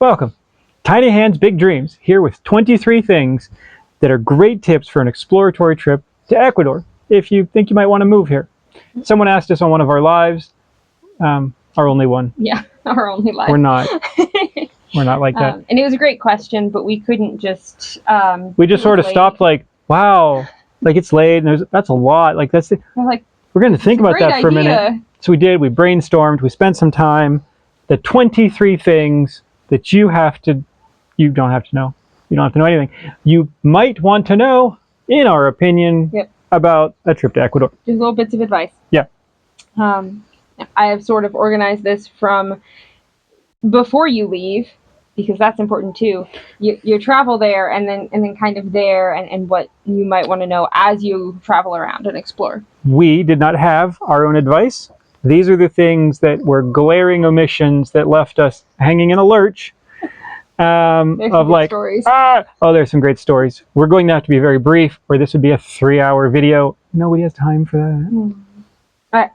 Welcome. Tiny Hands, Big Dreams, here with 23 things that are great tips for an exploratory trip to Ecuador if you think you might want to move here. Someone asked us on one of our lives, our only one. Yeah, our only live. We're not like that. And it was a great question, but we couldn't just... we just sort of stopped like, wow, like it's late and that's a lot. Like we're going to think about that for a minute. So we did, we brainstormed, we spent some time. The 23 things that you don't have to know. You don't have to know anything. You might want to know, in our opinion, about a trip to Ecuador. Just little bits of advice. Yeah. I have sort of organized this from before you leave, because that's important too. You travel there and then kind of there and what you might want to know as you travel around and explore. We did not have our own advice. These are the things that were glaring omissions that left us hanging in a lurch. Of like, stories. There's some great stories. We're going to have to be very brief, or this would be a 3-hour video. Nobody has time for that. All right.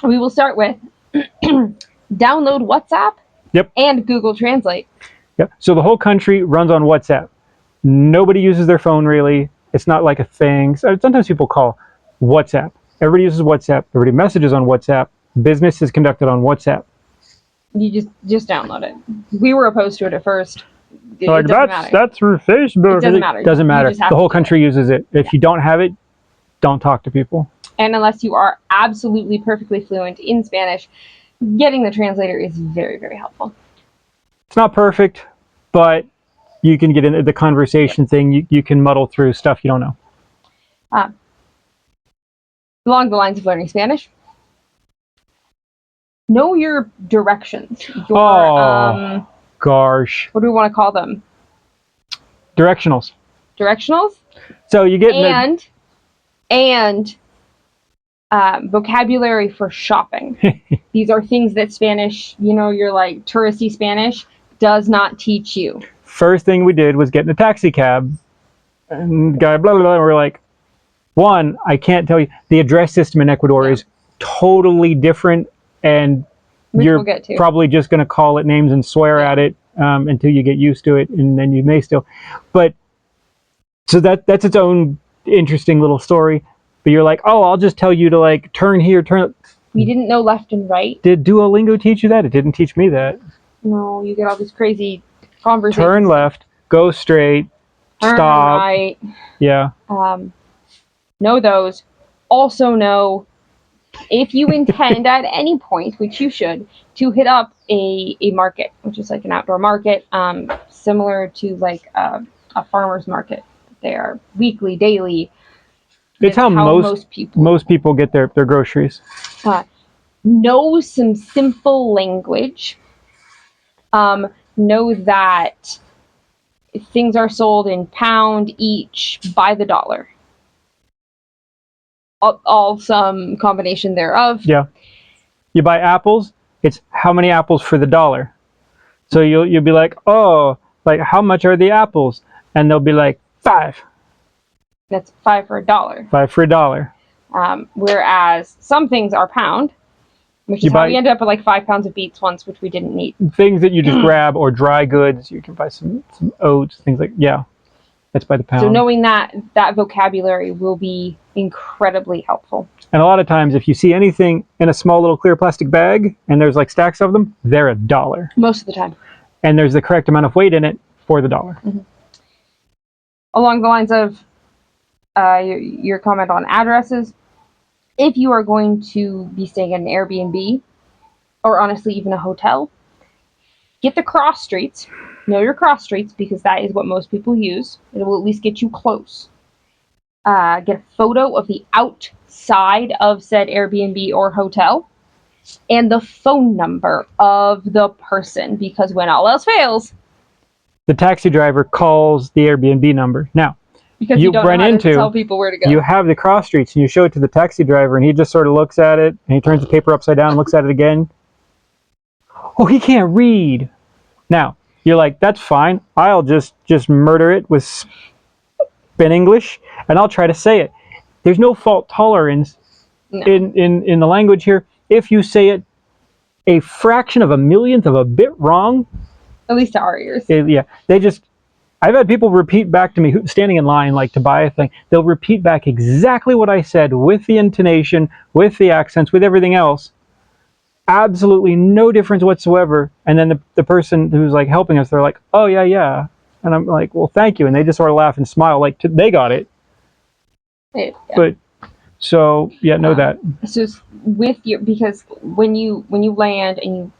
We will start with download WhatsApp. Yep. And Google Translate. Yep. So the whole country runs on WhatsApp. Nobody uses their phone really. It's not like a thing. Sometimes people call WhatsApp. Everybody uses WhatsApp. Everybody messages on WhatsApp. Business is conducted on WhatsApp. You just download it. We were opposed to it at first. Like that's through Facebook. It doesn't matter. It doesn't matter. The whole country uses it. If you don't have it, don't talk to people. And unless you are absolutely perfectly fluent in Spanish, getting the translator is very, very helpful. It's not perfect, but you can get into the conversation thing. You can muddle through stuff you don't know. Along the lines of learning Spanish, know your directions. Gosh. What do we want to call them? Directionals. Directionals? So you get and vocabulary for shopping. These are things that Spanish, your like touristy Spanish does not teach you. First thing we did was get in a taxi cab, and guy blah blah blah. We're like, one, I can't tell you. The address system in Ecuador is totally different, and you're probably just going to call it names and swear at it until you get used to it, and then you may still. But so that's its own interesting little story. But you're like, oh, I'll just tell you to like turn here, turn. We didn't know left and right. Did Duolingo teach you that? It didn't teach me that. No, you get all these crazy conversations. Turn left, go straight, turn stop. Right. Yeah. Know those. Also know if you intend at any point, which you should, to hit up a market, which is like an outdoor market, similar to like a farmer's market. They are weekly, daily. It's how most people get their groceries. Know some simple language. Know that things are sold in pound each by the dollar. All some combination thereof. Yeah. You buy apples, it's how many apples for the dollar. So you'll be like, oh, like how much are the apples? And they'll be like, 5. That's 5 for $1. 5 for $1. Whereas some things are pound, which is how we ended up with like 5 pounds of beets once, which we didn't need. Things that you just grab, or dry goods. You can buy some oats, things like, that's by the pound. So knowing that vocabulary will be incredibly helpful. And a lot of times, if you see anything in a small little clear plastic bag, and there's like stacks of them, they're $1. Most of the time. And there's the correct amount of weight in it for the $1. Mm-hmm. Along the lines of your comment on addresses, if you are going to be staying at an Airbnb, or honestly even a hotel, get the cross streets. Know your cross streets, because that is what most people use. It will at least get you close. Get a photo of the outside of said Airbnb or hotel, and the phone number of the person, because when all else fails, the taxi driver calls the Airbnb number. Now, because you don't know how to tell people where to go. You have the cross streets, and you show it to the taxi driver, and he just sort of looks at it, and he turns the paper upside down and looks at it again. Oh, he can't read. Now, you're like, that's fine. I'll just murder it with spin English, and I'll try to say it. There's no fault tolerance in the language here. If you say it a fraction of a millionth of a bit wrong, At least to our ears. Yeah, I've had people repeat back to me, standing in line, like to buy a thing. They'll repeat back exactly what I said with the intonation, with the accents, with everything else. Absolutely no difference whatsoever. And then the person who's like helping us, they're like, "Oh yeah, yeah," and I'm like, "Well, thank you," and they just sort of laugh and smile, like they got it. Yeah. But so yeah, know that. So with your, because when you land and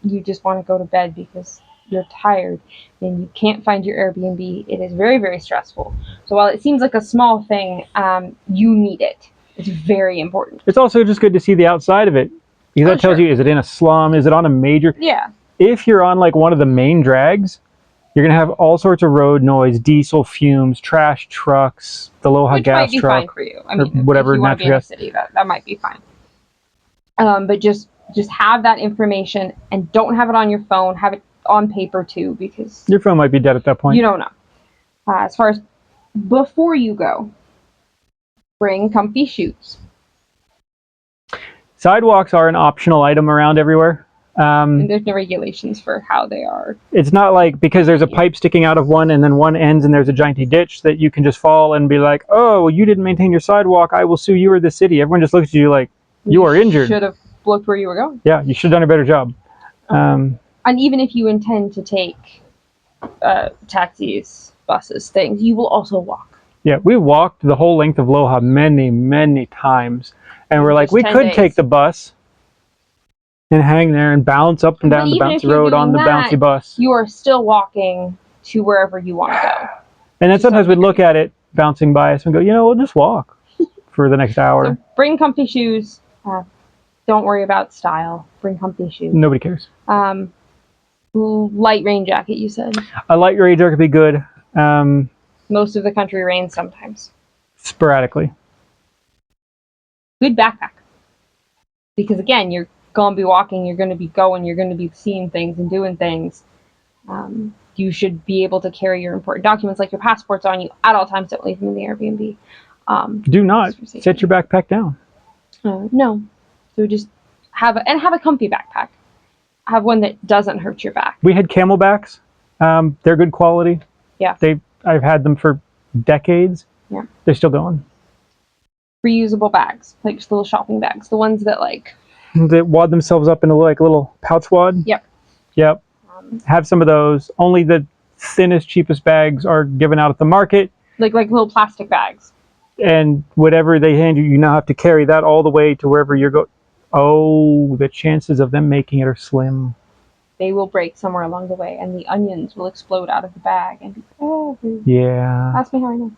you just want to go to bed because you're tired and you can't find your Airbnb, it is very, very stressful. So while it seems like a small thing, you need it. It's very important. It's also just good to see the outside of it, because that tells you, is it in a slum? Is it on a major? Yeah. If you're on like one of the main drags, you're going to have all sorts of road noise, diesel fumes, trash trucks, the Loja gas truck. Which might be fine for you. I mean, whatever, if you want to be in a city, that might be fine. But just have that information, and don't have it on your phone. Have it on paper too, because your phone might be dead at that point. You don't know. As far as before you go, bring comfy shoes. Sidewalks are an optional item around everywhere. And there's no regulations for how they are. It's not like because there's a pipe sticking out of one and then one ends and there's a giant ditch that you can just fall and be like, "Oh, well, you didn't maintain your sidewalk. I will sue you or the city." Everyone just looks at you like you are injured. Should have looked where you were going. Yeah, you should have done a better job. And even if you intend to take taxis, buses, things, you will also walk. Yeah, we walked the whole length of Loja many, many times, and we're like, we could take the bus and hang there and bounce up and down the bouncy road on the bouncy bus. You are still walking to wherever you want to go. And then sometimes we'd look at it bouncing by us and go, we'll just walk for the next hour. So bring comfy shoes. Don't worry about style. Bring comfy shoes. Nobody cares. Light rain jacket, you said. A light rain jacket would be good. Most of the country rains sometimes. Sporadically. Good backpack. Because again, you're going to be walking, you're going to be going, you're going to be seeing things and doing things. You should be able to carry your important documents like your passports on you at all times. Don't leave them in the Airbnb. Do not set your backpack down. No. So just have a comfy backpack. Have one that doesn't hurt your back. We had Camelbacks. They're good quality. Yeah. I've had them for decades. Yeah. They're still going. Reusable bags, like just little shopping bags. The ones that they wad themselves up into like a little pouch wad. Yep. Have some of those. Only the thinnest, cheapest bags are given out at the market. Like little plastic bags. And whatever they hand you, you now have to carry that all the way to wherever you're going. Oh, the chances of them making it are slim. They will break somewhere along the way, and the onions will explode out of the bag. And yeah. Ask me how I know.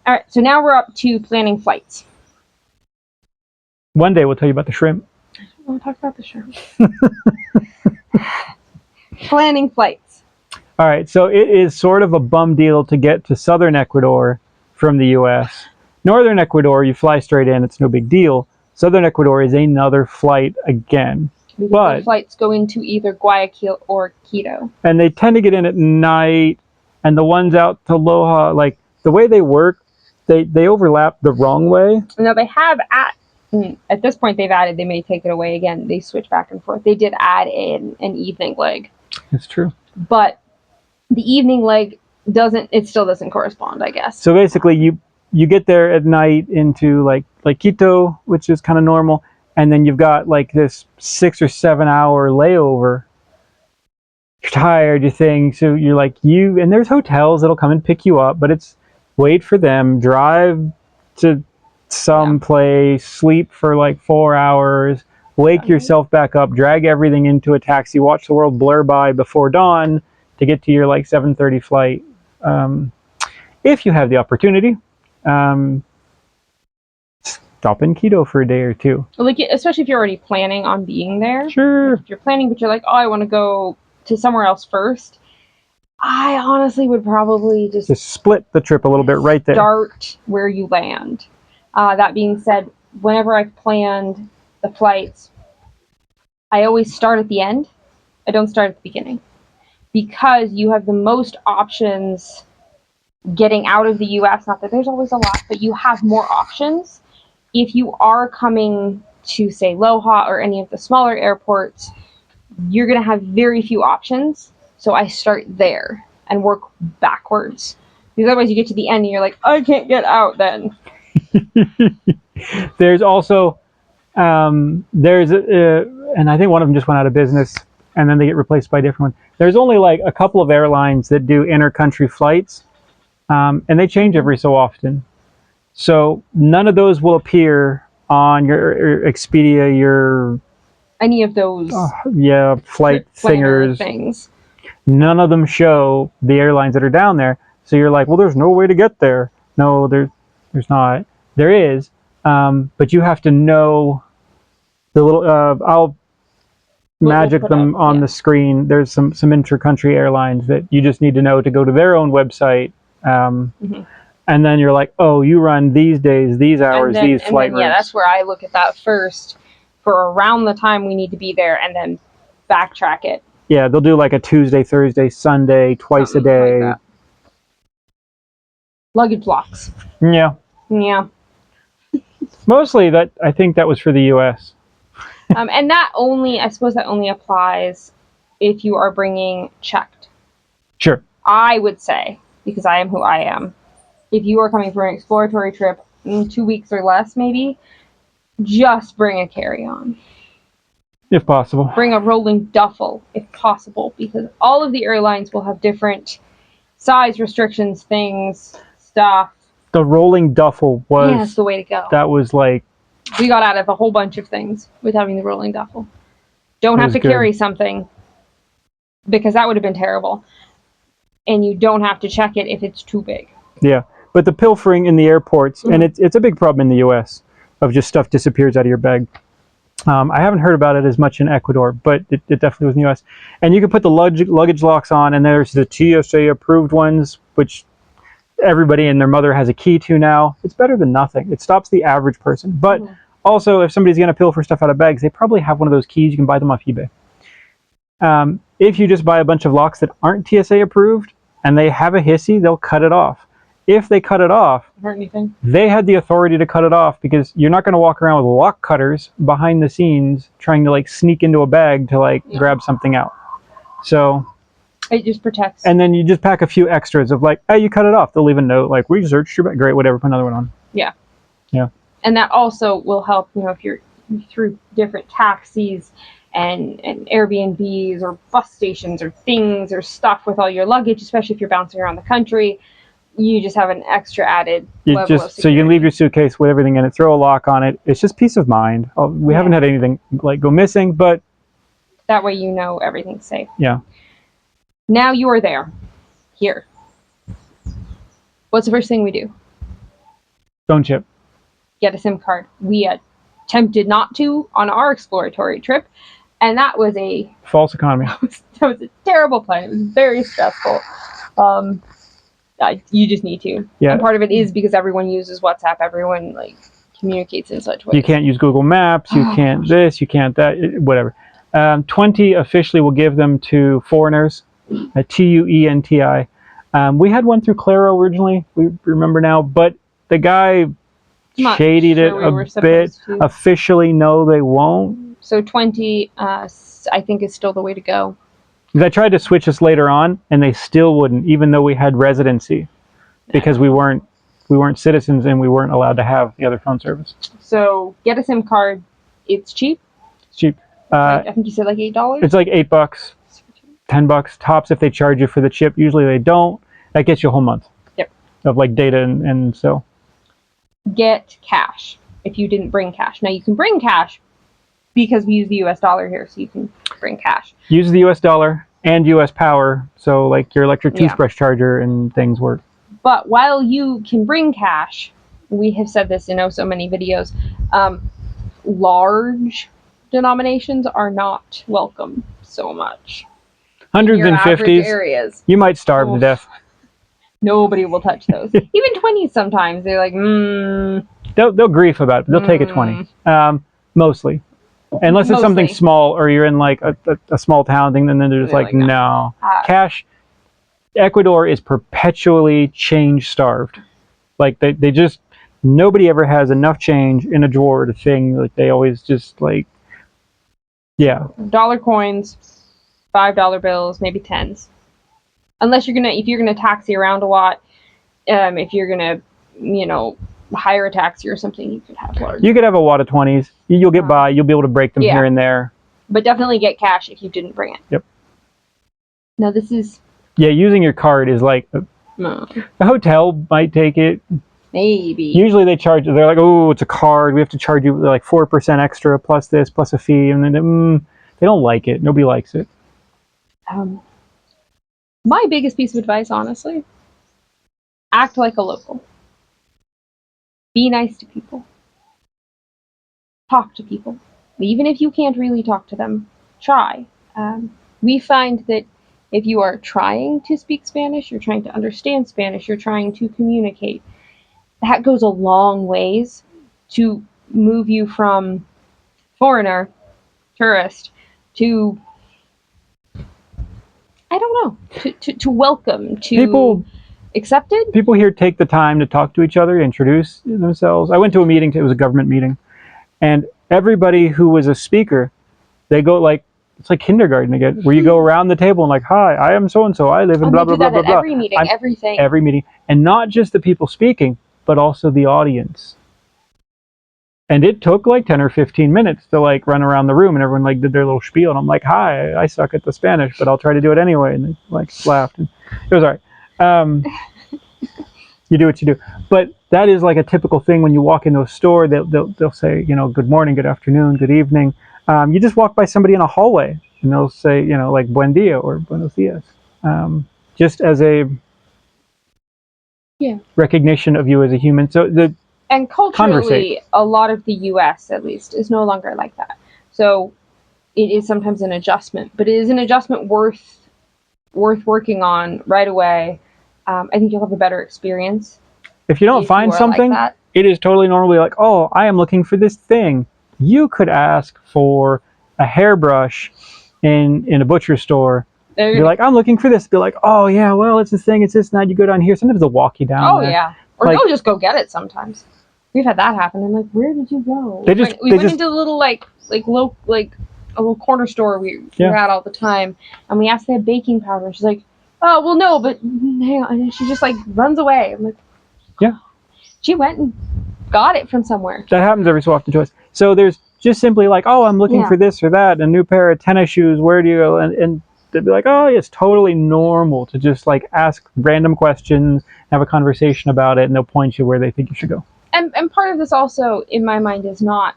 All right, so now we're up to planning flights. One day we'll tell you about the shrimp. I don't want to talk about the shrimp. Planning flights. All right, so it is sort of a bum deal to get to southern Ecuador from the U.S. Northern Ecuador, you fly straight in, it's no big deal. Southern Ecuador is another flight again. But the flights go into either Guayaquil or Quito. And they tend to get in at night, and the ones out to Loja, like the way they work, they overlap the wrong way. No, they have at this point they've added, they may take it away again. They switch back and forth. They did add in an evening leg. It's true. But the evening leg still doesn't correspond, I guess. So basically you get there at night into like Quito, which is kind of normal, and then you've got like this 6 or 7 hour layover. You're tired, you think, so you're like and there's hotels that'll come and pick you up, but it's wait for them, drive to some place, sleep for like 4 hours, wake yourself back up, drag everything into a taxi, watch the world blur by before dawn to get to your like 7:30 flight. If you have the opportunity, stop in Quito for a day or two. Like, especially if you're already planning on being there. Sure. If you're planning, but you're like, oh, I want to go to somewhere else first. I honestly would probably just split the trip a little bit right there. Start where you land. That being said, whenever I've planned the flights, I always start at the end. I don't start at the beginning. Because you have the most options getting out of the U.S. Not that there's always a lot, but you have more options. If you are coming to, say, Loja or any of the smaller airports, you're going to have very few options. So I start there and work backwards. Because otherwise you get to the end and you're like, I can't get out then. There's also, and I think one of them just went out of business, and then they get replaced by a different one. There's only like a couple of airlines that do inter-country flights, and they change every so often. So none of those will appear on your Expedia, your Any of those flight planner singers. things. None of them show the airlines that are down there. So you're like, well, there's no way to get there. No, there's not. There is, but you have to know the little. I'll magic them on the screen. There's some inter-country airlines that you just need to know to go to their own website. And then you're like, oh, you run these days, these hours, these flight routes. Yeah, that's where I look at that first for around the time we need to be there, and then backtrack it. Yeah, they'll do like a Tuesday, Thursday, Sunday, twice a day. Like luggage blocks. Yeah. Yeah. Mostly that, I think that was for the U.S. And I suppose that only applies if you are bringing checked. Sure. I would say, because I am who I am, if you are coming for an exploratory trip in 2 weeks or less, maybe, just bring a carry-on. If possible. Bring a rolling duffel, if possible, because all of the airlines will have different size restrictions, things, stuff. The rolling duffel was... that's the way to go. That was like... We got out of a whole bunch of things with having the rolling duffel. Don't have to carry something, because that would have been terrible. And you don't have to check it if it's too big. Yeah. But the pilfering in the airports, and it's a big problem in the U.S., of just stuff disappears out of your bag. I haven't heard about it as much in Ecuador, but it definitely was in the U.S. And you can put the luggage locks on, and there's the TSA-approved ones, which everybody and their mother has a key to now. It's better than nothing. It stops the average person. But also, if somebody's going to pilfer stuff out of bags, they probably have one of those keys. You can buy them off eBay. If you just buy a bunch of locks that aren't TSA-approved, and they have a hissy, they'll cut it off. If they cut it off, they had the authority to cut it off, because you're not going to walk around with lock cutters behind the scenes trying to like sneak into a bag to like grab something out. So it just protects. And then you just pack a few extras of like, hey, you cut it off. They'll leave a note like, we searched your bag. Great, whatever. Put another one on. Yeah. Yeah. And that also will help, if you're through different taxis and Airbnbs or bus stations or things or stuff with all your luggage, especially if you're bouncing around the country. You just have an extra added level of security. So you can leave your suitcase with everything in it, throw a lock on it. It's just peace of mind. We haven't had anything like go missing, but that way you know everything's safe. Yeah. Now you are there. Here. What's the first thing we do? Phone chip. Get a SIM card. We attempted not to on our exploratory trip, and that was a false economy. That was a terrible plan. It was very stressful. You just need to. Yeah. And part of it is because everyone uses WhatsApp. Everyone communicates in such ways. You can't use Google Maps. You can't this. You can't that. Whatever. 20 officially will give them to foreigners. TUENTI. We had one through Claro originally. We remember now, but the guy shadied it a bit. Officially, no, they won't. So 20, I think, is still the way to go. Because I tried to switch us later on, and they still wouldn't, even though we had residency, because we weren't citizens and we weren't allowed to have the other phone service. So get a SIM card. It's cheap. It's cheap. I think you said $8. It's like $8, $10 tops if they charge you for the chip. Usually they don't. That gets you a whole month. Yep. Of data and so. Get cash if you didn't bring cash. Now you can bring cash because we use the US dollar here, so you can bring cash. Use the US dollar and US power, so your electric toothbrush charger and things work. But while you can bring cash, we have said this in so many videos, large denominations are not welcome so much. 150s areas. You might starve to death. Nobody will touch those. Even 20s sometimes. They're like, They'll grief about it. They'll take a 20. Mostly. Unless it's something small or you're in a small town thing, then they're just no. Cash. Ecuador is perpetually change starved. They just, nobody ever has enough change in a drawer to thing. They always just Yeah. Dollar coins, $5 bills, maybe tens. Unless if you're gonna taxi around a lot, if you're gonna, hire a taxi or something, you could have large. You could have a wad of 20s. You'll get by. You'll be able to break them here and there. But definitely get cash if you didn't bring it. Yep. Now this is. Yeah, using your card is like a hotel might take it. Maybe. Usually they charge. They're like, oh, it's a card. We have to charge you like 4% extra plus this plus a fee, and then they don't like it. Nobody likes it. My biggest piece of advice, honestly, act like a local. Be nice to people. Talk to people. Even if you can't really talk to them, try. We find that if you are trying to speak Spanish, you're trying to understand Spanish, you're trying to communicate, that goes a long ways to move you from foreigner, tourist, to, I don't know, to welcome, to people accepted. People here take the time to talk to each other, to introduce themselves. I went to a meeting, it was a government meeting, and everybody who was a speaker, they go like, it's like kindergarten again, where you go around the table and like, hi, I am so-and-so, I live in blah, blah, blah, blah, blah. Every meeting, everything. Every meeting. And not just the people speaking, but also the audience. And it took like 10 or 15 minutes to like run around the room, and everyone like did their little spiel, and I'm like, hi, I suck at the Spanish, but I'll try to do it anyway. And they like laughed, and it was all right. You do what you do. But that is like a typical thing when you walk into a store. They'll say, good morning, good afternoon, good evening. You just walk by somebody in a hallway, and they'll say, like buen dia or buenos dias, just as a recognition of you as a human. So and culturally, a lot of the U.S. at least is no longer like that. So it is sometimes an adjustment, but it is an adjustment worth working on right away. I think you'll have a better experience. If you don't find something, like it is totally normally like, oh, I am looking for this thing. You could ask for a hairbrush in a butcher store. You're like, I'm looking for this. They're like, oh yeah, well, it's this thing, it's this and that. You go down here. Sometimes they'll walk you down. Oh yeah, or they'll just go get it. Sometimes we've had that happen. I'm like, where did you go? We went into a little like a little corner store we were at all the time, and we asked if they had baking powder. And she's like, oh well, no, but hang on. And she just like runs away. I'm like, yeah. She went and got it from somewhere. That happens every so often to us. So there's just simply like, oh, I'm looking for this or that, a new pair of tennis shoes. Where do you go? And they'd be like, oh, it's totally normal to just like ask random questions, have a conversation about it, and they'll point you where they think you should go. And part of this also, in my mind, is not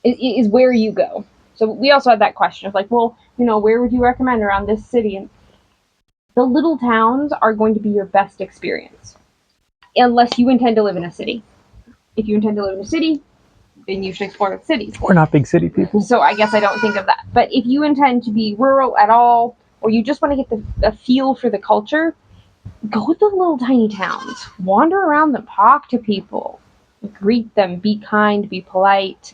is where you go. So we also had that question of like, well, where would you recommend around this city? And the little towns are going to be your best experience, unless you intend to live in a city. If you intend to live in a city, then you should explore the cities. We're not big city people. So I guess I don't think of that. But if you intend to be rural at all, or you just want to get the feel for the culture, go with the little tiny towns. Wander around them, talk to people, greet them, be kind, be polite.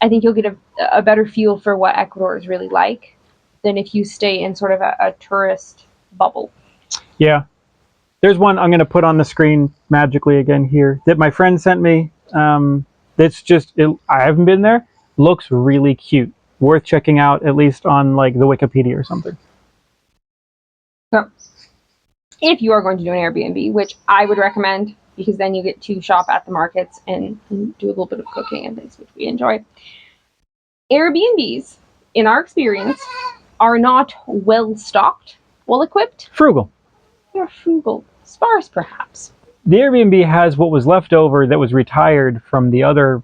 I think you'll get a better feel for what Ecuador is really like than if you stay in sort of a tourist bubble. Yeah. There's one I'm going to put on the screen magically again here that my friend sent me. That's just, I haven't been there. Looks really cute. Worth checking out, at least on like the Wikipedia or something. So, if you are going to do an Airbnb, which I would recommend, because then you get to shop at the markets and do a little bit of cooking and things, which we enjoy. Airbnbs, in our experience, are not well stocked, well equipped. Frugal. They're frugal. Sparse, perhaps. The Airbnb has what was left over that was retired from the other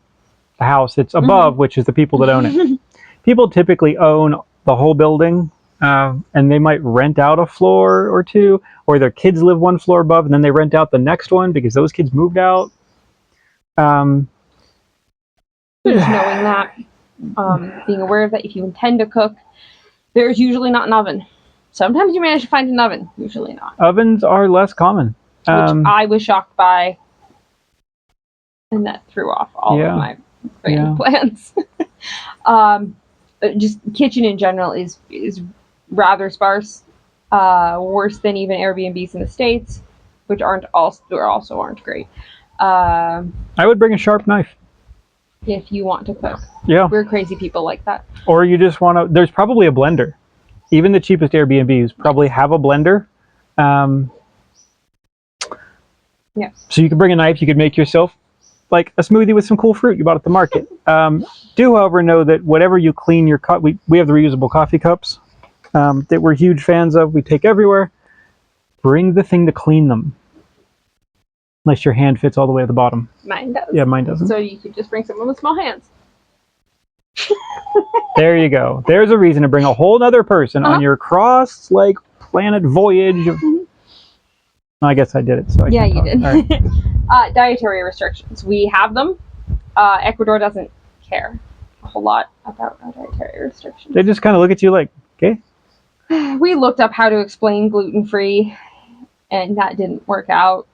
house that's above, which is the people that own it. People typically own the whole building, and they might rent out a floor or two, or their kids live one floor above, and then they rent out the next one because those kids moved out. Just knowing that, being aware of that, if you intend to cook, there's usually not an oven. Sometimes you manage to find an oven, usually not. Ovens are less common. Which I was shocked by, and that threw off all of my plans. Just kitchen in general is rather sparse, worse than even Airbnbs in the States, which also aren't great. I would bring a sharp knife. if you want to cook. Yeah. We're crazy people like that. Or you just want to, there's probably a blender. Even the cheapest Airbnbs probably have a blender. Yeah. So you could bring a knife, you could make yourself like a smoothie with some cool fruit you bought at the market. Do, however, know that whatever you clean your cup, we have the reusable coffee cups that we're huge fans of. We take everywhere. Bring the thing to clean them. Unless your hand fits all the way at the bottom. Mine does. Yeah, mine doesn't. So you could just bring someone with small hands. There you go. There's a reason to bring a whole other person on your cross planet voyage. I guess I did it. So yeah, you did. Right. Dietary restrictions. We have them. Ecuador doesn't care a whole lot about our dietary restrictions. They just kind of look at you like, okay. We looked up how to explain gluten-free, and that didn't work out.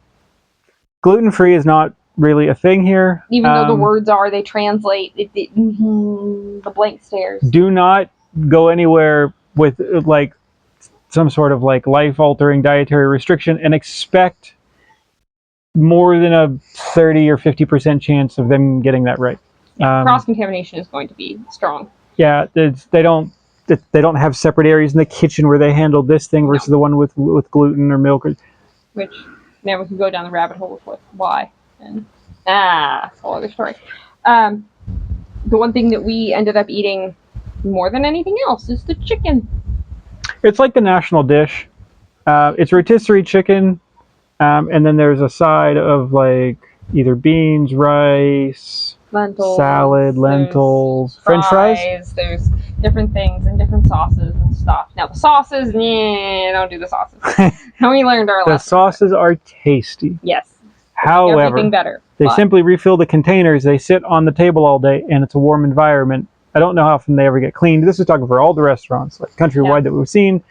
Gluten-free is not really a thing here. Even though the words are, they translate. The blank stares. Do not go anywhere with some sort of life-altering dietary restriction and expect more than a 30 or 50% chance of them getting that right. Cross-contamination is going to be strong. Yeah, they don't have separate areas in the kitchen where they handle this thing versus the one with gluten or milk. Which, now we can go down the rabbit hole with why. And that's a whole other story. The one thing that we ended up eating more than anything else is the chicken. It's like the national dish. It's rotisserie chicken, and then there's a side of either beans, rice, lentils, salad, lentils, French fries. There's different things and different sauces and stuff. Now the sauces, don't do the sauces. And we learned our lesson. The sauces are tasty. Yes. However, everything better. They simply refill the containers. They sit on the table all day, and it's a warm environment. I don't know how often they ever get cleaned. This is talking for all the restaurants, countrywide that we've seen.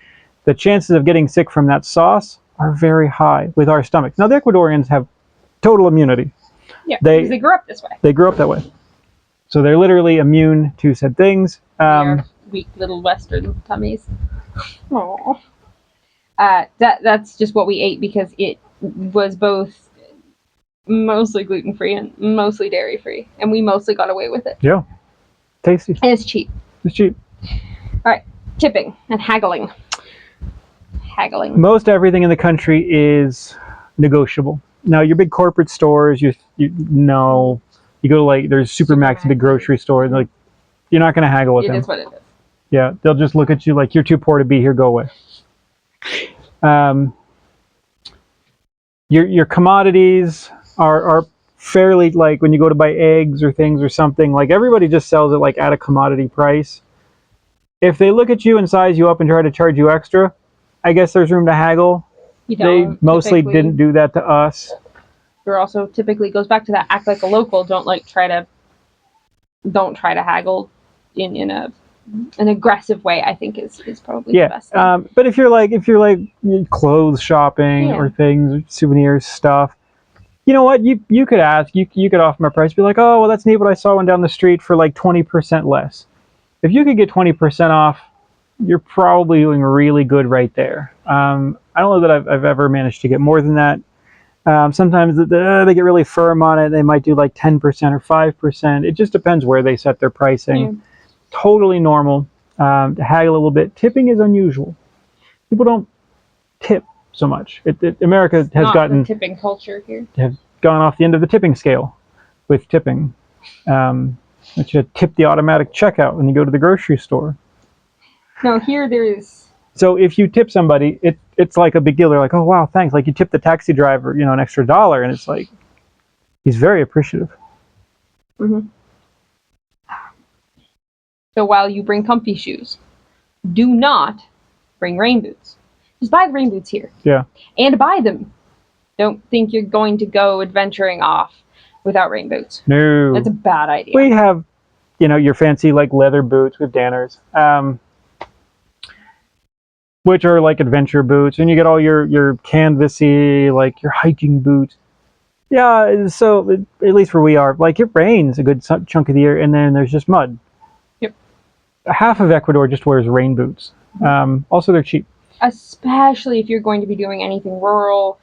The chances of getting sick from that sauce are very high with our stomachs. Now, the Ecuadorians have total immunity. Yeah, because they grew up this way. They grew up that way. So they're literally immune to said things. They're weak little Western tummies. Aww. That's just what we ate because it was both mostly gluten-free and mostly dairy-free. And we mostly got away with it. Yeah. Tasty. And it's cheap. It's cheap. All right. Tipping and haggling. Most everything in the country is negotiable. Now, your big corporate stores, you go to there's Supermax, big grocery stores, you're not going to haggle with them. It is what it is. Yeah, they'll just look at you like you're too poor to be here, go away. Your commodities are fairly, when you go to buy eggs or things or something, everybody just sells it at a commodity price. If they look at you and size you up and try to charge you extra, I guess there's room to haggle. They mostly didn't do that to us. There also typically goes back to that act like a local. Don't try to haggle in an aggressive way. I think is probably the best thing. But if you're clothes shopping or things, souvenirs, stuff, you know what? You could ask. You could offer them a price. Be like, oh well, that's neat. But I saw one down the street for 20% less. If you could get 20% off, you're probably doing really good right there. I don't know that I've ever managed to get more than that. Sometimes they get really firm on it. They might do 10% or 5%. It just depends where they set their pricing. Yeah. Totally normal to haggle a little bit. Tipping is unusual. People don't tip so much. America has gotten the tipping culture here. Have gone off the end of the tipping scale with tipping. You should tip the automatic checkout when you go to the grocery store. No, here there is. So if you tip somebody, it's like a big deal. They're like, oh wow, thanks. You tip the taxi driver, an extra $1, and it's he's very appreciative. Mm-hmm. So while you bring comfy shoes, do not bring rain boots. Just buy the rain boots here. Yeah. And buy them. Don't think you're going to go adventuring off without rain boots. No. That's a bad idea. We have, your fancy leather boots with Danners, which are adventure boots, and you get all your canvasy, your hiking boots. Yeah, so at least where we are, it rains a good chunk of the year, and then there's just mud. Yep. Half of Ecuador just wears rain boots. Also, they're cheap. Especially if you're going to be doing anything rural,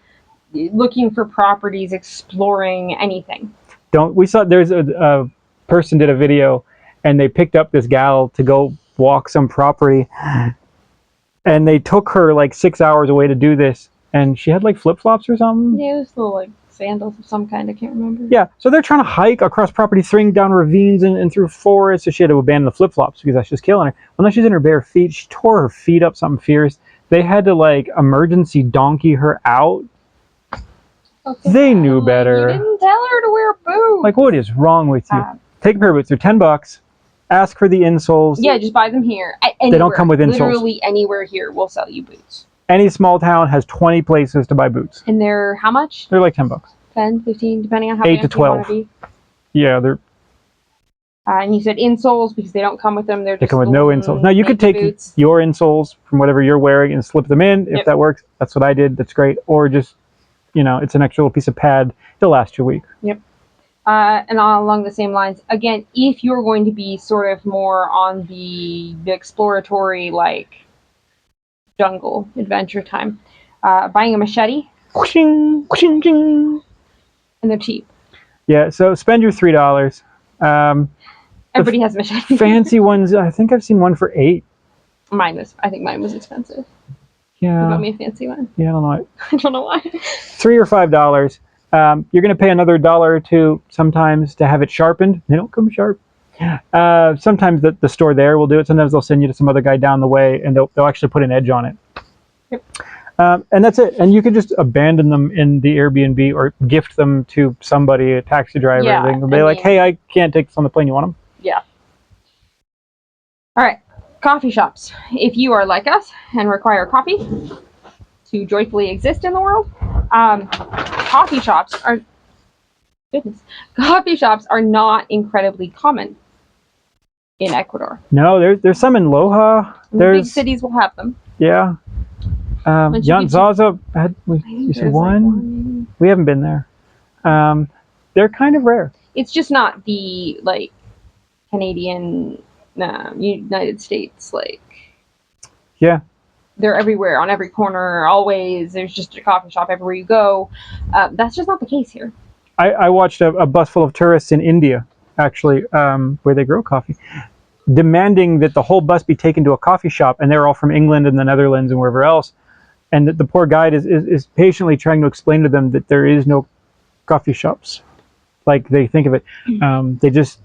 looking for properties, exploring anything. We saw there's a person did a video, and they picked up this gal to go walk some property, and they took her like 6 hours away to do this, and she had like flip-flops or something. Yeah, there's little like sandals of some kind. I can't remember. Yeah, so they're trying to hike across property, swing down ravines and through forests, so she had to abandon the flip-flops because that's just killing her. Well, now she's in her bare feet. She tore her feet up something fierce. They had to like emergency donkey her out. They knew better. You didn't tell her to wear boots. Like, what is wrong with you? Take a pair of boots. They're $10. Ask for the insoles. Yeah, just buy them here. They don't come with insoles. Literally anywhere here will sell you boots. Any small town has 20 places to buy boots. And they're how much? They're like $10. 10, 15, depending on how 8 to 12. You want to be. Yeah, they're. And you said insoles because they don't come with them. They come with no insoles. Now you could take boots. your insoles from whatever you're wearing and slip them in if that works. That's what I did. That's great. Or just, it's an extra little piece of pad. It'll last you a week. Yep. And along the same lines, again, if you're going to be sort of more on the exploratory, like, jungle adventure time, buying a machete, and they're cheap. Yeah, so spend your $3. Everybody has a machete. Fancy ones, I think I've seen one for $8. I think mine was expensive. Yeah. You got me a fancy one. Yeah, I don't know. I don't know why. $3 or $5. You're going to pay another $1 or $2 sometimes to have it sharpened. They don't come sharp. Sometimes the store there will do it. Sometimes they'll send you to some other guy down the way, and they'll actually put an edge on it. Yep. And that's it. And you can just abandon them in the Airbnb or gift them to somebody, a taxi driver. Yeah, They'll be like, hey, I can't take this on the plane. You want them? Yeah. All right. Coffee shops. If you are like us and require coffee to joyfully exist in the world, coffee shops are not incredibly common in Ecuador. No, there's some in Loja. Big cities will have them. Yeah. Zaza, you said one? Like we haven't been there. They're kind of rare. It's just not the like Canadian, United States Yeah. They're everywhere, on every corner, always. There's just a coffee shop everywhere you go. That's just not the case here. I watched a bus full of tourists in India, actually, where they grow coffee, demanding that the whole bus be taken to a coffee shop, and they're all from England and the Netherlands and wherever else, and that the poor guide is patiently trying to explain to them that there is no coffee shops like they think of it. They just...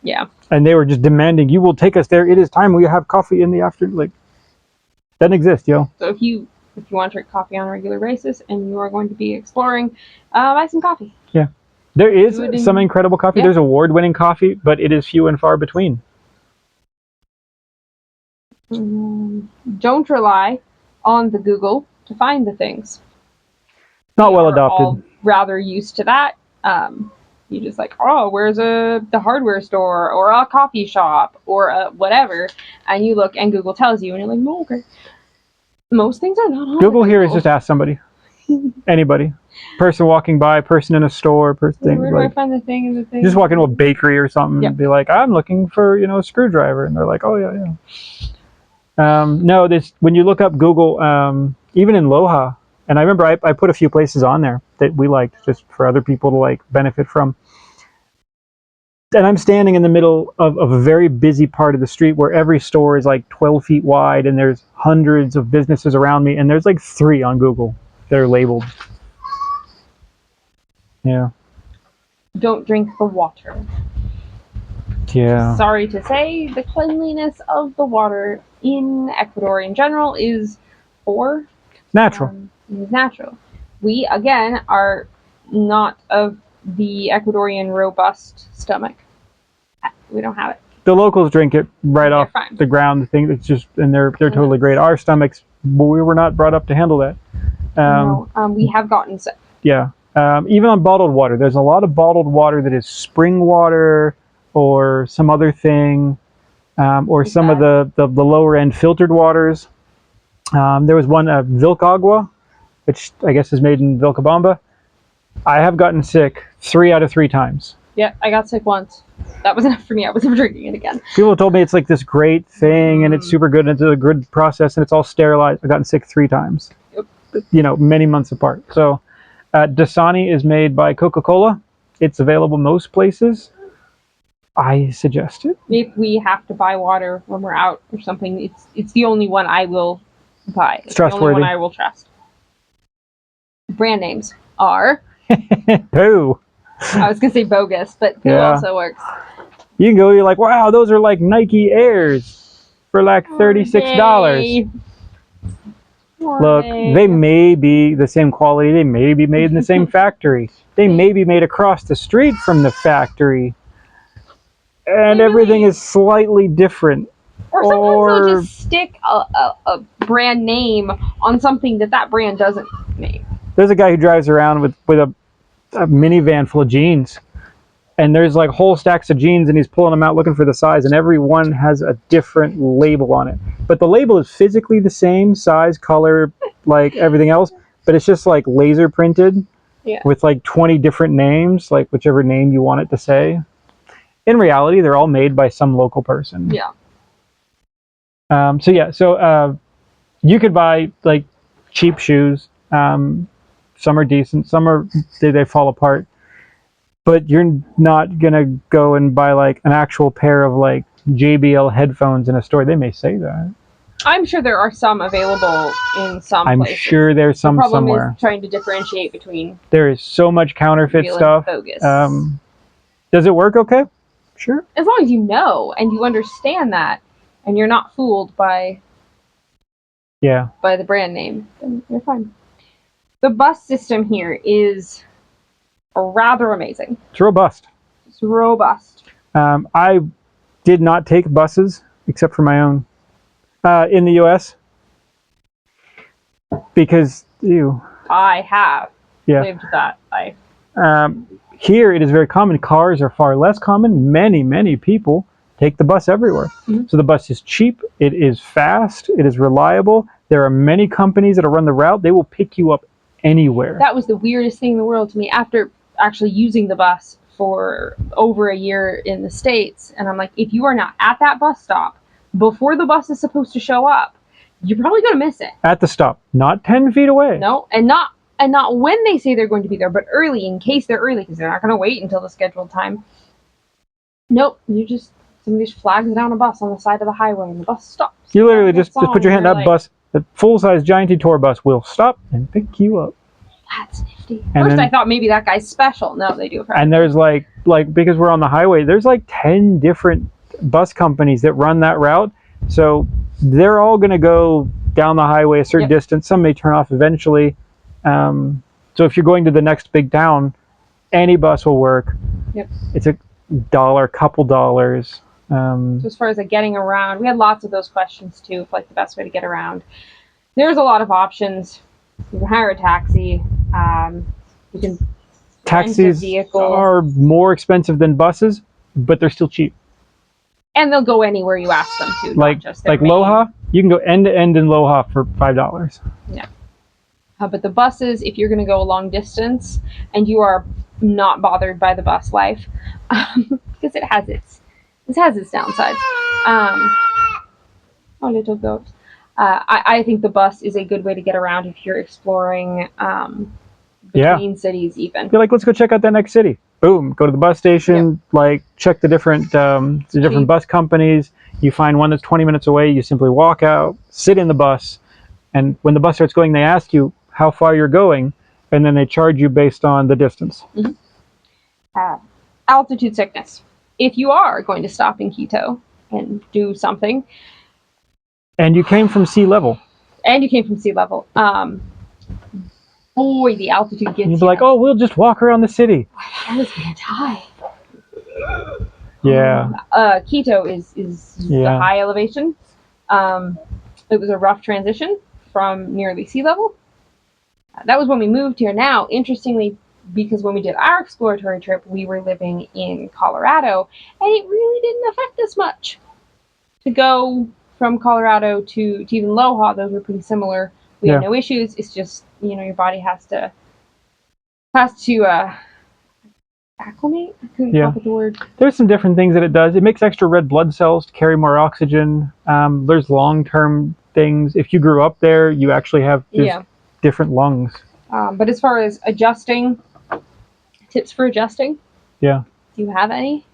Yeah. And they were just demanding, you will take us there. It is time we have coffee in the afternoon. Like, doesn't exist, yo. So if you want to drink coffee on a regular basis and you are going to be exploring, buy some coffee. Yeah. There is some incredible coffee. Yeah. There's award-winning coffee, but it is few and far between. Don't rely on the Google to find the things. Not well adopted. All rather used to that. You just like, oh, where's the hardware store or a coffee shop or whatever, and you look and Google tells you, and you're like, no, okay. Most things are not on Google here is just ask somebody, anybody, person walking by, person in a store, person. Where do I find the thing? And the thing? You just walk into a bakery or something, and be like, I'm looking for a screwdriver, and they're like, oh yeah. No, when you look up Google, even in Loja. And I remember I put a few places on there that we liked just for other people to like benefit from. And I'm standing in the middle of a very busy part of the street where every store is like 12 feet wide and there's hundreds of businesses around me. And there's like 3 on Google that are labeled. Yeah. Don't drink the water. Yeah. Sorry to say, the cleanliness of the water in Ecuador in general is poor. Natural. Is natural. We, again, are not of the Ecuadorian robust stomach. We don't have it. The locals drink it right off the ground. It's just, and they're totally great. Our stomachs, we were not brought up to handle that. We have gotten sick. Yeah. Even on bottled water, there's a lot of bottled water that is spring water or some other thing, or some of the lower end filtered waters. There was one, Vilcagua, which I guess is made in Vilcabamba. I have gotten sick 3 out of 3 times. Yeah, I got sick once. That was enough for me. I was never drinking it again. People have told me it's like this great thing and it's super good and it's a good process and it's all sterilized. I've gotten sick 3 times. Yep. Many months apart. So Dasani is made by Coca-Cola. It's available most places. I suggest it. If we have to buy water when we're out or something, it's the only one I will buy. It's the only trustworthy. one I will trust. Brand names are... Pooh. I was going to say bogus, but Pooh Yeah. also works. You can go, you're like, wow, those are like Nike Airs for like $36. Yay. Look, Yay. they may be the same quality. They may be made in the same factory. They may be made across the street from the factory. And They everything really- is slightly different. Or sometimes Or- they'll just stick a brand name on something that brand doesn't name. There's a guy who drives around with a minivan full of jeans. And there's like whole stacks of jeans, and he's pulling them out looking for the size, and every one has a different label on it. But the label is physically the same, size, color, like everything else, but it's just like laser printed with like 20 different names, like whichever name you want it to say. In reality, they're all made by some local person. Yeah. So you could buy like cheap shoes. Some are decent, some are they fall apart. But you're not gonna go and buy like an actual pair of like JBL headphones in a store. They may say that. I'm sure there are some available in some I'm places. sure there's some the problem somewhere. is trying to differentiate between There is so much counterfeit real stuff. and bogus. Does it work okay? Sure. As long as you know and you understand that, and you're not fooled by the brand name, then you're fine. The bus system here is rather amazing. It's robust. It's robust. I did not take buses except for my own in the U.S. because I have yeah. lived that life. Here it is very common. Cars are far less common. Many people take the bus everywhere. Mm-hmm. So the bus is cheap. It is fast. It is reliable. There are many companies that run the route. They will pick you up anywhere. That was the weirdest thing in the world to me after actually using the bus for over a year in the States. And I'm like, if you are not at that bus stop before the bus is supposed to show up, you're probably going to miss it. At the stop, not 10 feet away. No, and not when they say they're going to be there, but early, in case they're early, because they're not going to wait until the scheduled time. Nope, somebody just flags down a bus on the side of the highway and the bus stops. You literally just put your hand on up, bus, the full-size Giant Tour bus will stop and pick you up. That's nifty. And First then- I thought maybe that guy's special. No, they do it for And there's like because we're on the highway, there's like 10 different bus companies that run that route. So they're all going to go down the highway a certain distance. Some may turn off eventually. So if you're going to the next big town, any bus will work. Yep. It's couple dollars. So as far as like getting around, we had lots of those questions too, of like the best way to get around. There's a lot of options. You can hire a taxi. You can Taxis rent a vehicle, are more expensive than buses, but they're still cheap. and they'll go anywhere you ask them to. Like not just their like main. Loha, you can go end to end in Loha for $5. But the buses, if you're going to go a long distance and you are not bothered by the bus life, because it has its downsides. Oh, little goat. I think the bus is a good way to get around if you're exploring between cities even. You're like, let's go check out that next city. Boom, go to the bus station, like check the different bus companies. You find one that's 20 minutes away, you simply walk out, sit in the bus, and when the bus starts going, they ask you how far you're going, and then they charge you based on the distance. Mm-hmm. Altitude sickness. If you are going to stop in Quito and do something, and you came from sea level. Boy, the altitude gets You'd be like, oh, we'll just walk around the city. I was gonna die. Yeah. Quito is the high elevation. It was a rough transition from nearly sea level. That was when we moved here. Now, interestingly, because when we did our exploratory trip, we were living in Colorado, and it really didn't affect us much. To go from Colorado to even Loja, those were pretty similar. We had no issues. It's just, your body has to acclimate. I couldn't come up with the word. There's some different things that it does. It makes extra red blood cells to carry more oxygen. There's long-term things. If you grew up there, you actually have different lungs. But as far as adjusting, tips for adjusting? Yeah. Do you have any?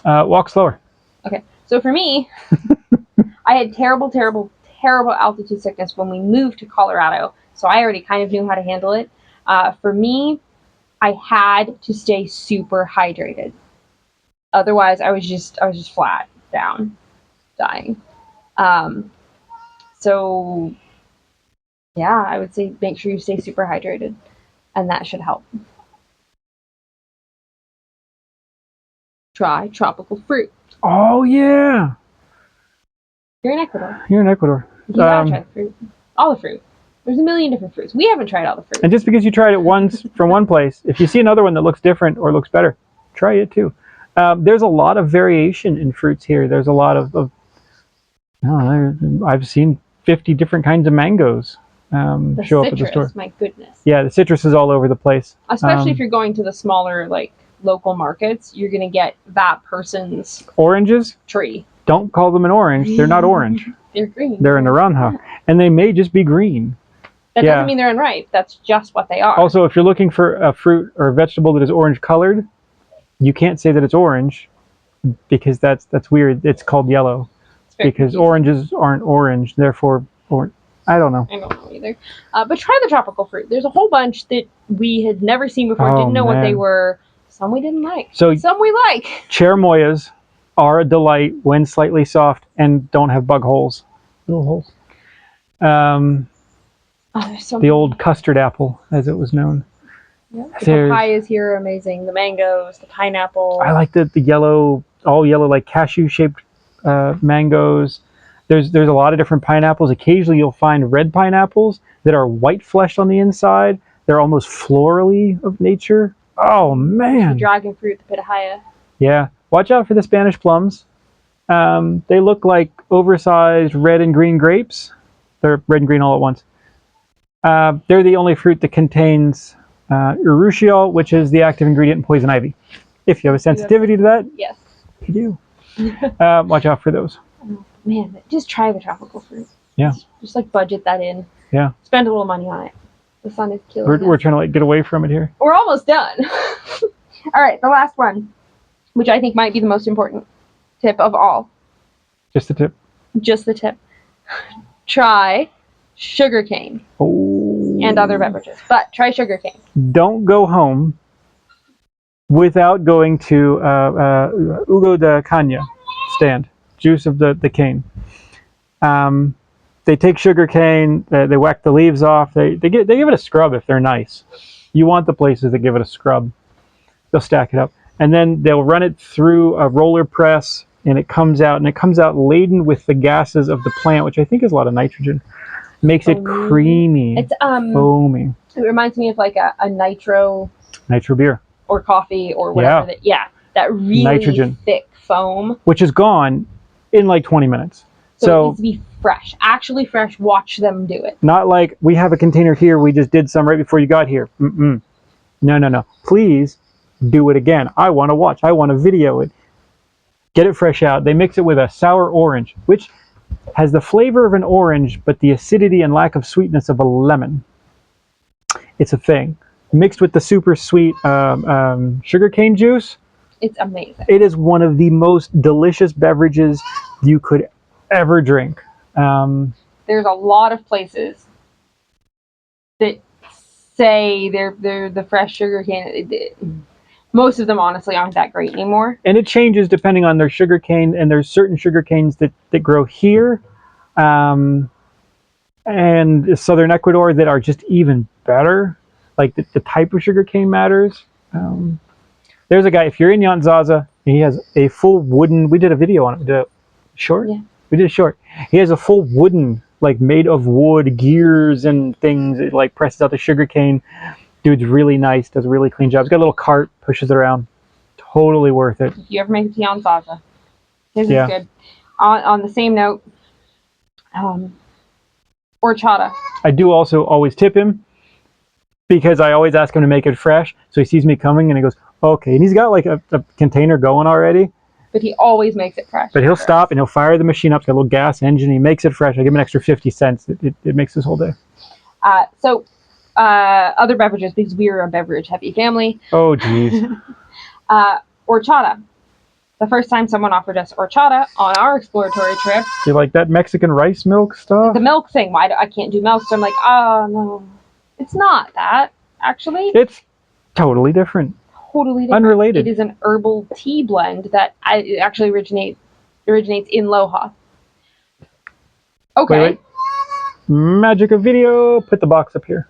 Walk slower. Okay, so for me, I had terrible, terrible, terrible altitude sickness when we moved to Colorado, so I already kind of knew how to handle it. For me, I had to stay super hydrated. Otherwise, I was just flat down, dying. So yeah, I would say make sure you stay super hydrated, and that should help. Try tropical fruit. Oh yeah, You're in Ecuador. you're in Ecuador. You gotta try the fruit. All the fruit. There's a million different fruits. We haven't tried all the fruit. And just because you tried it once from one place, if you see another one that looks different or looks better, try it too. There's a lot of variation in fruits here. There's a lot of I've seen 50 different kinds of mangoes The show citrus, up at the store. my goodness. Yeah, the citrus is all over the place. Especially if you're going to the smaller, like, local markets, you're gonna get that person's Oranges, tree. don't call them an orange. They're not orange. They're green. They're a naranja. And they may just be green. That yeah. doesn't mean they're unripe. That's just what they are. Also, if you're looking for a fruit or a vegetable that is orange colored, you can't say that it's orange because that's weird. It's called yellow because oranges aren't orange. Therefore, I don't know. I don't know either. But try the tropical fruit. There's a whole bunch that we had never seen before, Oh, didn't know what they man. were. Some we didn't like. So Some we like. cherimoyas are a delight when slightly soft and don't have bug holes. Little holes. There's so The old custard apple, as it was known. Yeah. The There's- papayas here are amazing. The mangoes, the pineapple. I like the yellow, all yellow, like cashew-shaped mangoes. There's a lot of different pineapples. Occasionally, you'll find red pineapples that are white fleshed on the inside. They're almost florally of nature. Oh the man! dragon fruit, the pitahaya. Yeah, watch out for the Spanish plums. They look like oversized red and green grapes. They're red and green all at once. They're the only fruit that contains urushiol, which is the active ingredient in poison ivy. If you have a sensitivity to that, Yes. you do. Watch out for those. Man, just try the tropical fruit. Yeah. Just like budget that in. Yeah. Spend a little money on it. The sun is killing us. We're trying to like get away from it here. We're almost done. All right, the last one, which I think might be the most important tip of all. Just the tip. Just the tip. Try sugarcane Oh. and other beverages, but try sugarcane. Don't go home without going to Ugo de Caña stand, juice of the cane. They take sugar cane, they whack the leaves off, they give it a scrub if they're nice. You want the places that give it a scrub. They'll stack it up. And then they'll run it through a roller press and it comes out laden with the gases of the plant, which I think is a lot of nitrogen. Makes it creamy. It's foamy. It reminds me of like a nitro beer. or coffee or whatever. That really Nitrogen. thick foam. Which is gone in like 20 minutes. So it needs to be fresh, actually fresh. Watch them do it. Not like we have a container here, we just did some right before you got here. No. Please do it again. I want to watch. I want to video it. Get it fresh out. They mix it with a sour orange, which has the flavor of an orange, but the acidity and lack of sweetness of a lemon. It's a thing. Mixed with the super sweet sugarcane juice. It's amazing. It is one of the most delicious beverages you could ever drink. There's a lot of places that say they're the fresh sugarcane. Most of them, honestly, aren't that great anymore. And it changes depending on their sugarcane, and there's certain sugarcanes that grow here and southern Ecuador that are just even better. Like the type of sugarcane matters. There's a guy, if you're in Yanzaza, he has a full wooden, we did a video on it. We did a short? Yeah. We did a short. He has a full wooden, like made of wood, gears and things. It like presses out the sugarcane. Dude's really nice, does a really clean job. He's got a little cart, pushes it around. Totally worth it. If you ever make it to Yanzaza, this Yeah. is good. On the same note, horchata. I do also always tip him because I always ask him to make it fresh. So he sees me coming and he goes, okay. And he's got like a container going already. But he always makes it fresh. But he'll stop and he'll fire the machine up. It's got a little gas engine. He makes it fresh. I give him an extra 50 cents. It makes his whole day. Other beverages, because we're a beverage heavy family. Oh, geez. Horchata. The first time someone offered us horchata on our exploratory trip, You like that Mexican rice milk stuff? the milk thing, I can't do milk, so I'm like, oh no, it's not that, actually. It's totally different. Totally different. Unrelated. It is an herbal tea blend that it actually originates in Loja. Okay. Wait. Magic of video. Put the box up here.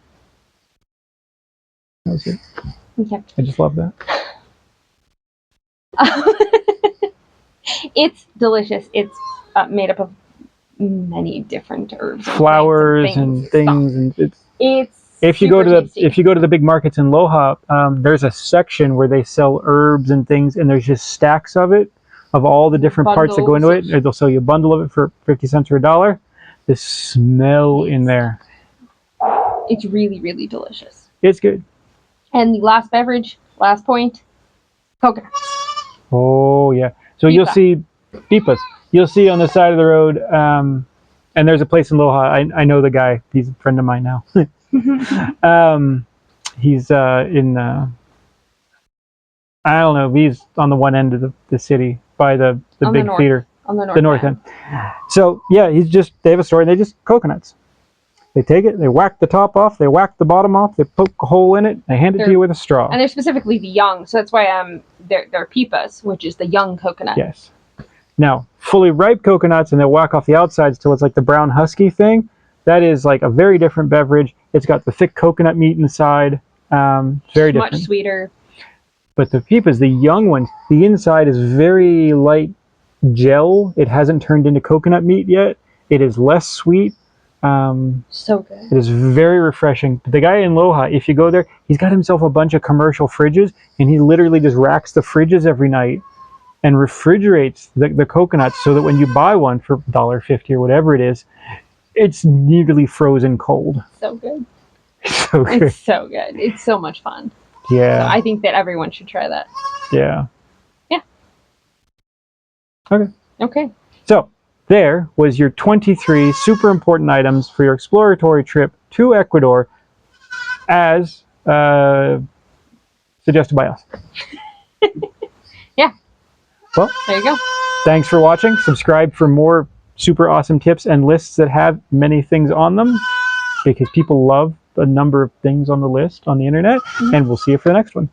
That was it. Okay. I just love that. It's delicious. It's made up of many different herbs, and Flowers plants and things, and It's if you go to tasty. the big markets in Loja, there's a section where they sell herbs and things, and there's just stacks of it, of all the different parts that go into it. Or they'll sell you a bundle of it for 50 cents or $1. The smell in there. It's really, really delicious. It's good. And the last beverage, last point, coconut. Oh yeah. So Pipa. you'll see pipas. You'll see on the side of the road, and there's a place in Loja. I know the guy. He's a friend of mine now. He's in I don't know. He's on the one end of the city by the big theater, On the north end. So yeah, they have a store and they just coconuts. They take it, they whack the top off, they whack the bottom off, they poke a hole in it, they hand it to you with a straw. And they're specifically the young, so that's why they're pipas, which is the young coconut. Yes. Now, fully ripe coconuts, and they'll whack off the outsides till it's like the brown husky thing. That is like a very different beverage. It's got the thick coconut meat inside. Very different. Much sweeter. But the pipas, the young ones, the inside is very light gel. It hasn't turned into coconut meat yet. It is less sweet. So good. It is very refreshing. The guy in Loja, if you go there, he's got himself a bunch of commercial fridges, and he literally just racks the fridges every night and refrigerates the coconuts so that when you buy one for $1.50 or whatever it is, it's nearly frozen cold. So good. So good. It's so good. It's so much fun. Yeah. So I think that everyone should try that. Yeah. Yeah. Okay. Okay. So there was your 23 super important items for your exploratory trip to Ecuador, as suggested by us. Yeah. Well, there you go. Thanks for watching. Subscribe for more super awesome tips and lists that have many things on them, because people love a number of things on the list on the internet. And we'll see you for the next one.